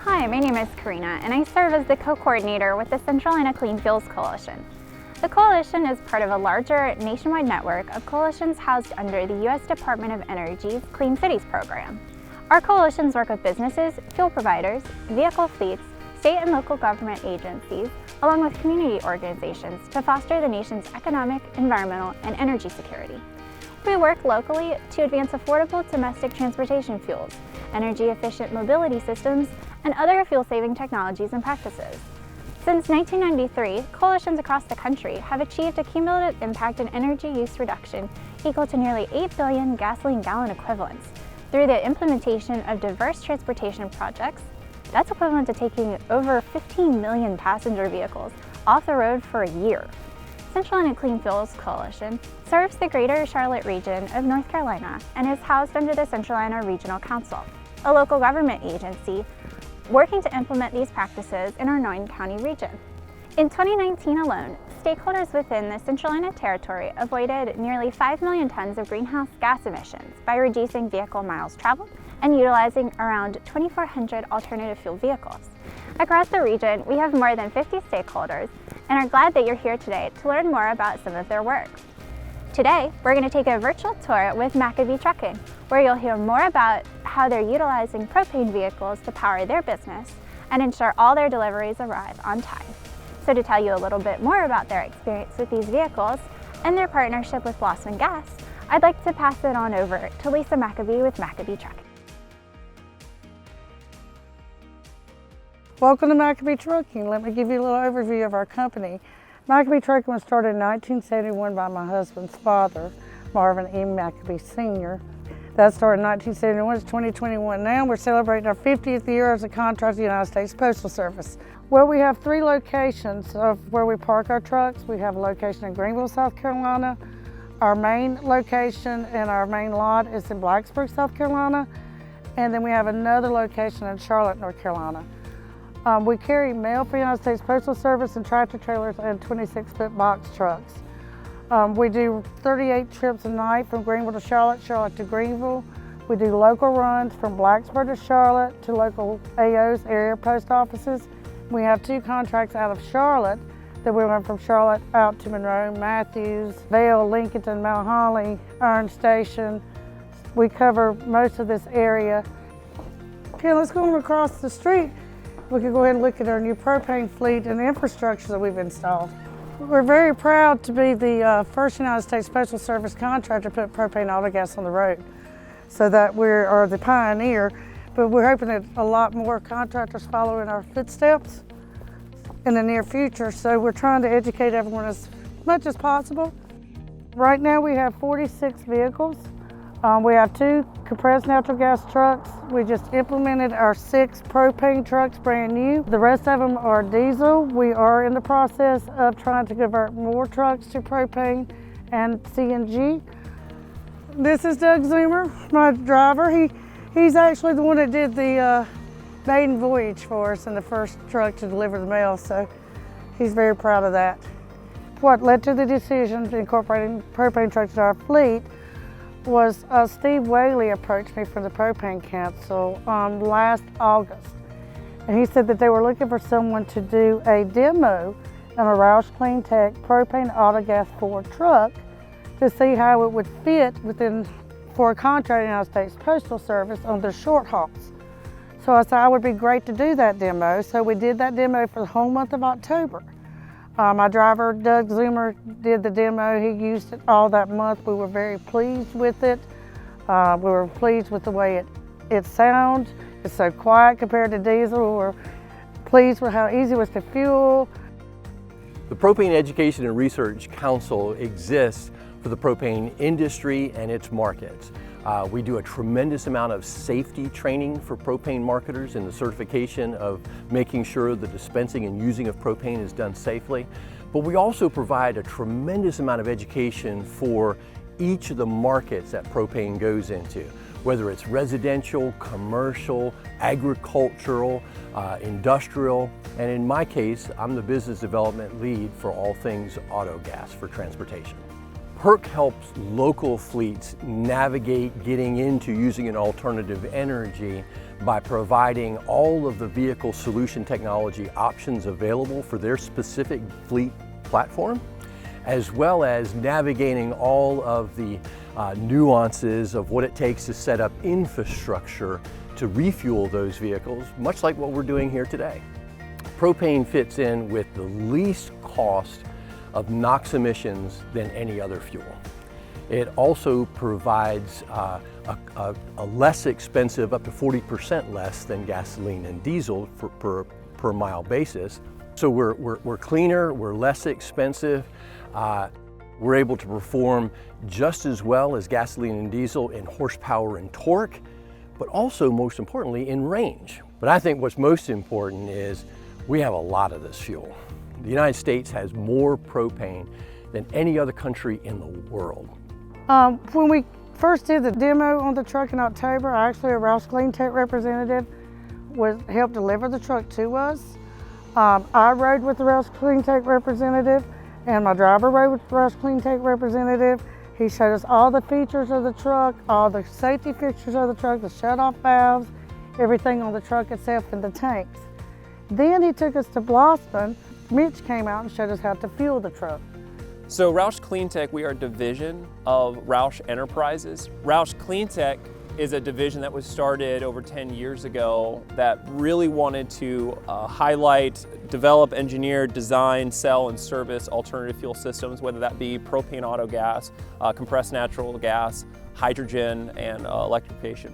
Hi, my name is Karina, and I serve as the co-coordinator with the Centralina Clean Fuels Coalition. The coalition is part of a larger nationwide network of coalitions housed under the U.S. Department of Energy's Clean Cities program. Our coalitions work with businesses, fuel providers, vehicle fleets, state and local government agencies, along with community organizations to foster the nation's economic, environmental, and energy security. We work locally to advance affordable domestic transportation fuels, energy-efficient mobility systems, and other fuel-saving technologies and practices. Since 1993, coalitions across the country have achieved a cumulative impact in energy use reduction equal to nearly 8 billion gasoline gallon equivalents through the implementation of diverse transportation projects. That's equivalent to taking over 15 million passenger vehicles off the road for a year. Centralina Clean Fuels Coalition serves the greater Charlotte region of North Carolina and is housed under the Centralina Regional Council, a local government agency working to implement these practices in our 9-county region. In 2019 alone, stakeholders within the Centralina territory avoided nearly 5 million tons of greenhouse gas emissions by reducing vehicle miles traveled and utilizing around 2,400 alternative fuel vehicles. Across the region, we have more than 50 stakeholders and are glad that you're here today to learn more about some of their work. Today, we're going to take a virtual tour with McAbee Trucking, where you'll hear more about how they're utilizing propane vehicles to power their business and ensure all their deliveries arrive on time. So to tell you a little bit more about their experience with these vehicles and their partnership with Blossom Gas, I'd like to pass it on over to Lisa McAbee with McAbee Trucking. Welcome to McAbee Trucking. Let me give you a little overview of our company. McAbee Trucking was started in 1971 by my husband's father, Marvin E. McAbee Sr. That started in 1971, it's 2021 now. We're celebrating our 50th year as a contractor of the United States Postal Service. Well, we have 3 locations of where we park our trucks. We have a location in Greenville, South Carolina. Our main location and our main lot is in Blacksburg, South Carolina. And then we have another location in Charlotte, North Carolina. We carry mail for the United States Postal Service and tractor trailers and 26-foot box trucks. We do 38 trips a night from Greenville to Charlotte, Charlotte to Greenville. We do local runs from Blacksburg to Charlotte to local AOs, area post offices. We have 2 contracts out of Charlotte that we run from Charlotte out to Monroe, Matthews, Vale, Lincolnton, Mount Holly, Iron Station. We cover most of this area. Okay, let's go across the street. We can go ahead and look at our new propane fleet and the infrastructure that we've installed. We're very proud to be the first United States Postal Service contractor to put propane autogas on the road. So that we are the pioneer, but we're hoping that a lot more contractors follow in our footsteps in the near future. So we're trying to educate everyone as much as possible. Right now we have 46 vehicles. We have 2 compressed natural gas trucks. We just implemented our 6 propane trucks, brand new. The rest of them are diesel. We are in the process of trying to convert more trucks to propane and CNG. This is Doug Zoomer, my driver. He's actually the one that did the maiden voyage for us and the first truck to deliver the mail, so he's very proud of that. What led to the decision to incorporating propane trucks to our fleet was Steve Whaley approached me from the Propane Council last August. And he said that they were looking for someone to do a demo on a Roush Clean Tech propane autogas Ford truck to see how it would fit for a contract in the United States Postal Service on their short hauls. So I said I would be great to do that demo. So we did that demo for the whole month of October. My driver, Doug Zoomer, did the demo. He used it all that month. We were very pleased with it. We were pleased with the way it sounds. It's so quiet compared to diesel. We were pleased with how easy it was to fuel. The Propane Education and Research Council exists for the propane industry and its markets. We do a tremendous amount of safety training for propane marketers and the certification of making sure the dispensing and using of propane is done safely. But we also provide a tremendous amount of education for each of the markets that propane goes into, whether it's residential, commercial, agricultural, industrial, and in my case, I'm the business development lead for all things autogas for transportation. PERC helps local fleets navigate getting into using an alternative energy by providing all of the vehicle solution technology options available for their specific fleet platform, as well as navigating all of the nuances of what it takes to set up infrastructure to refuel those vehicles, much like what we're doing here today. Propane fits in with the least cost of NOx emissions than any other fuel. It also provides a less expensive, up to 40% less than gasoline and diesel per mile basis. So we're cleaner, we're less expensive, we're able to perform just as well as gasoline and diesel in horsepower and torque, but also most importantly in range. But I think what's most important is we have a lot of this fuel. The United States has more propane than any other country in the world. When we first did the demo on the truck in October, actually a Roush CleanTech representative helped deliver the truck to us. I rode with the Roush CleanTech representative, and my driver rode with the Roush CleanTech representative. He showed us all the features of the truck, all the safety features of the truck, the shut-off valves, everything on the truck itself and the tanks. Then he took us to Blossman. Mitch came out and showed us how to fuel the truck. So Roush CleanTech, we are a division of Roush Enterprises. Roush CleanTech is a division that was started over 10 years ago that really wanted to highlight, develop, engineer, design, sell, and service alternative fuel systems, whether that be propane autogas, compressed natural gas, hydrogen, and electrification.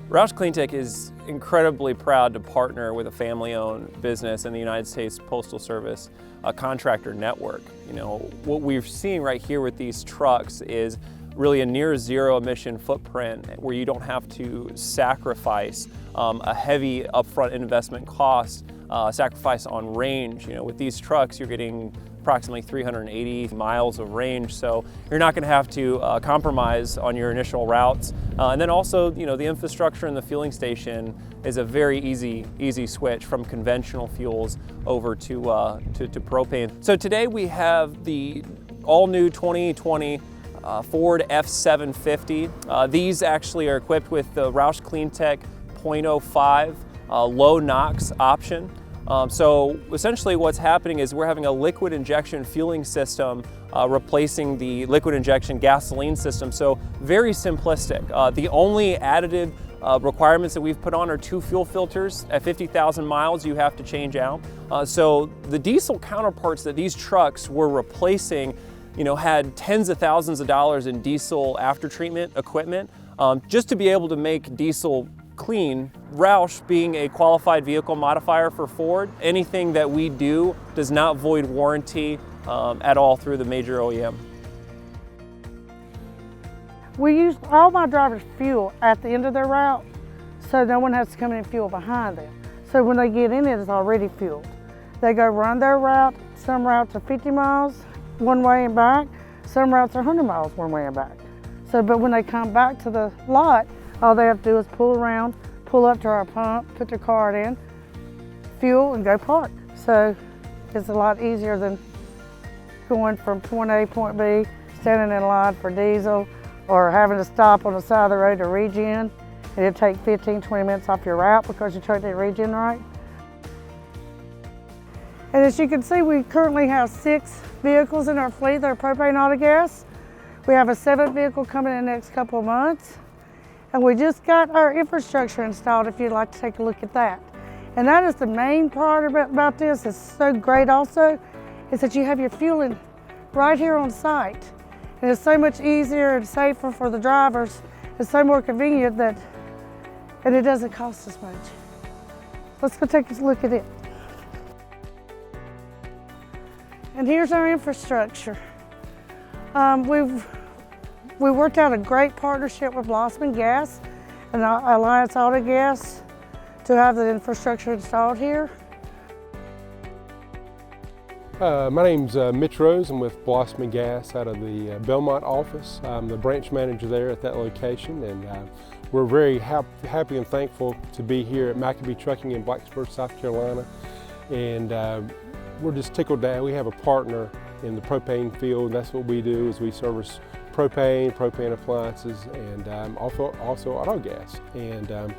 Roush CleanTech is incredibly proud to partner with a family-owned business in the United States Postal Service, a contractor network. You know, what we're seeing right here with these trucks is really a near zero emission footprint where you don't have to sacrifice a heavy upfront investment cost, sacrifice on range. You know, with these trucks, you're getting approximately 380 miles of range, so you're not going to have to compromise on your initial routes. And then also, you know, the infrastructure in the fueling station is a very easy switch from conventional fuels over to propane. So today we have the all-new 2020 Ford F750. These actually are equipped with the Roush CleanTech 0.05 low NOx option. So essentially what's happening is we're having a liquid injection fueling system replacing the liquid injection gasoline system. So very simplistic. The only additive requirements that we've put on are 2 fuel filters. At 50,000 miles you have to change out. So the diesel counterparts that these trucks were replacing, you know, had tens of thousands of dollars in diesel after treatment equipment just to be able to make diesel clean. Roush, being a qualified vehicle modifier for Ford, anything that we do does not void warranty at all through the major OEM. We use all my drivers' fuel at the end of their route, so no one has to come in and fuel behind them. So when they get in it's already fueled. They go run their route. Some routes are 50 miles one way and back. Some routes are 100 miles one way and back. So, but when they come back to the lot, all they have to do is pull around, pull up to our pump, put their card in, fuel, and go park. So it's a lot easier than going from point A to point B, standing in line for diesel, or having to stop on the side of the road to regen. It'll take 15, 20 minutes off your route because your truck didn't regen right. And as you can see, we currently have 6 vehicles in our fleet that are propane autogas. We have a 7th vehicle coming in the next couple of months. And we just got our infrastructure installed, if you'd like to take a look at that. And that is the main part about this. It's so great also, is that you have your fueling right here on site. And it's so much easier and safer for the drivers. It's so more convenient and it doesn't cost as much. Let's go take a look at it. And here's our infrastructure. We worked out a great partnership with Blossman Gas and Alliance Autogas to have the infrastructure installed here. My name's Mitch Rose. I'm with Blossman Gas out of the Belmont office. I'm the branch manager there at that location, and we're very happy and thankful to be here at McAbee Trucking in Blacksburg, South Carolina. And we're just tickled down. We have a partner in the propane field, and that's what we do, is we service propane appliances, and also autogas. And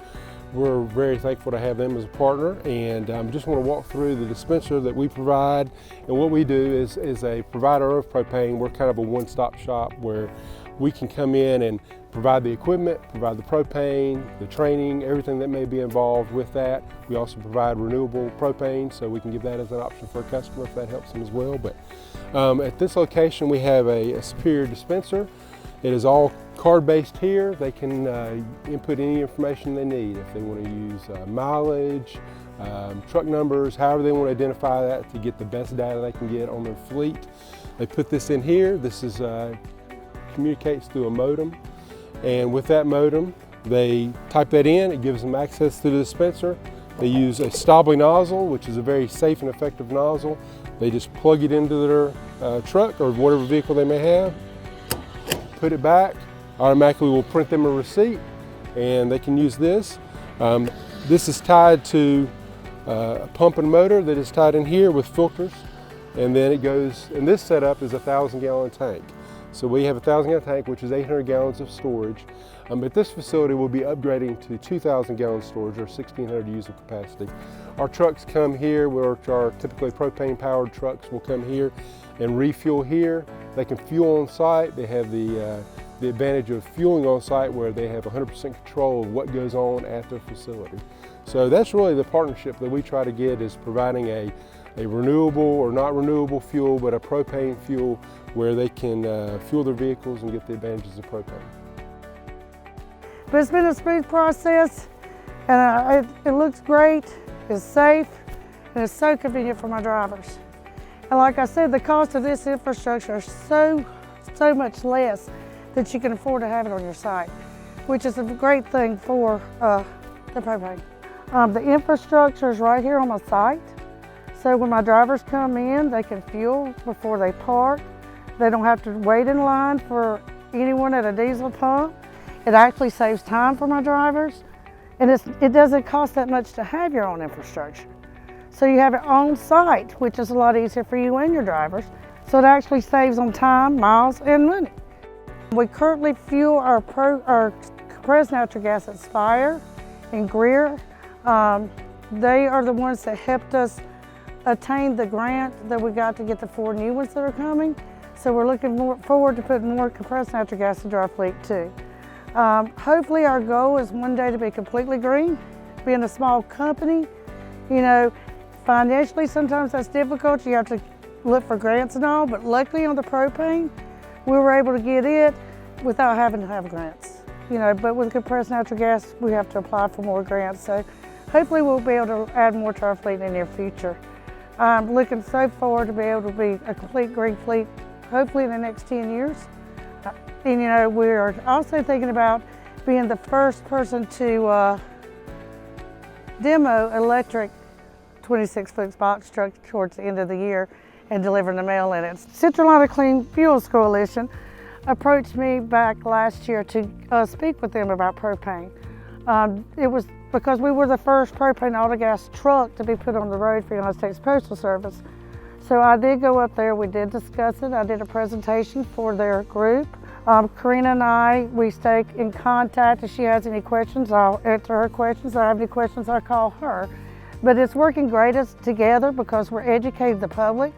we're very thankful to have them as a partner, and just want to walk through the dispenser that we provide. And what we do is a provider of propane. We're kind of a one-stop shop where we can come in and provide the equipment, provide the propane, the training, everything that may be involved with that. We also provide renewable propane, so we can give that as an option for a customer if that helps them as well. But at this location we have a superior dispenser. It is all card-based here. They can input any information they need. If they want to use mileage, truck numbers, however they want to identify that to get the best data they can get on their fleet. They put this in here. This is communicates through a modem, and with that modem they type that in. It gives them access to the dispenser. They use a Stobbly nozzle, which is a very safe and effective nozzle. They just plug it into their truck or whatever vehicle they may have, put it back, automatically will print them a receipt, and they can use this. This is tied to a pump and motor that is tied in here with filters, and then it goes, and this setup is a 1,000-gallon tank. So we have a 1,000-gallon tank, which is 800 gallons of storage. But this facility will be upgrading to 2,000-gallon storage, or 1,600 user capacity. Our trucks come here, which are typically propane-powered trucks, will come here and refuel here. They can fuel on site. They have the advantage of fueling on site, where they have 100% control of what goes on at their facility. So that's really the partnership that we try to get, is providing a renewable or not renewable fuel, but a propane fuel where they can fuel their vehicles and get the advantages of propane. But it's been a smooth process, and it looks great, it's safe, and it's so convenient for my drivers. And like I said, the cost of this infrastructure is so much less that you can afford to have it on your site, which is a great thing for the propane. The infrastructure is right here on my site, so when my drivers come in, they can fuel before they park. They don't have to wait in line for anyone at a diesel pump. It actually saves time for my drivers, and it doesn't cost that much to have your own infrastructure. So you have it on site, which is a lot easier for you and your drivers. So it actually saves on time, miles, and money. We currently fuel our compressed natural gas at Spire and Greer. They are the ones that helped us attain the grant that we got to get the 4 new ones that are coming. So we're looking forward to putting more compressed natural gas into our fleet too. Hopefully our goal is one day to be completely green. Being a small company, you know, financially sometimes that's difficult. You have to look for grants and all, but luckily on the propane, we were able to get it without having to have grants. You know, but with compressed natural gas, we have to apply for more grants. So hopefully we'll be able to add more to our fleet in the near future. I'm looking so forward to be able to be a complete green fleet, hopefully in the next 10 years. And you know, we're also thinking about being the first person to demo electric 26-foot box truck towards the end of the year and delivering the mail in it. Centralina Clean Fuels Coalition approached me back last year to speak with them about propane. It was because we were the first propane autogas truck to be put on the road for the United States Postal Service. So I did go up there, we did discuss it, I did a presentation for their group. Karina and I, we stay in contact. If she has any questions, I'll answer her questions. If I have any questions, I'll call her. But it's working great together because we're educating the public.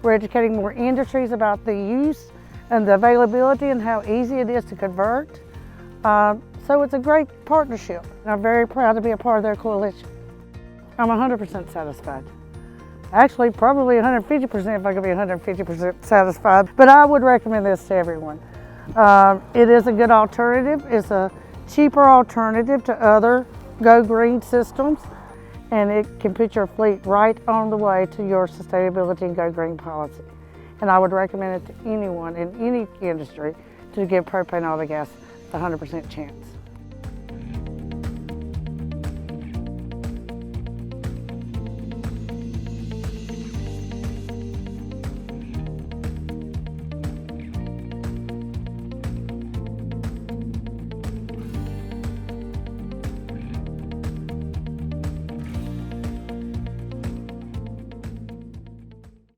We're educating more industries about the use and the availability and how easy it is to convert. So it's a great partnership, and I'm very proud to be a part of their coalition. I'm 100% satisfied. Actually, probably 150% if I could be 150% satisfied, but I would recommend this to everyone. It is a good alternative. It's a cheaper alternative to other Go Green systems, and it can put your fleet right on the way to your sustainability and Go Green policy. And I would recommend it to anyone in any industry to give propane autogas the 100% chance.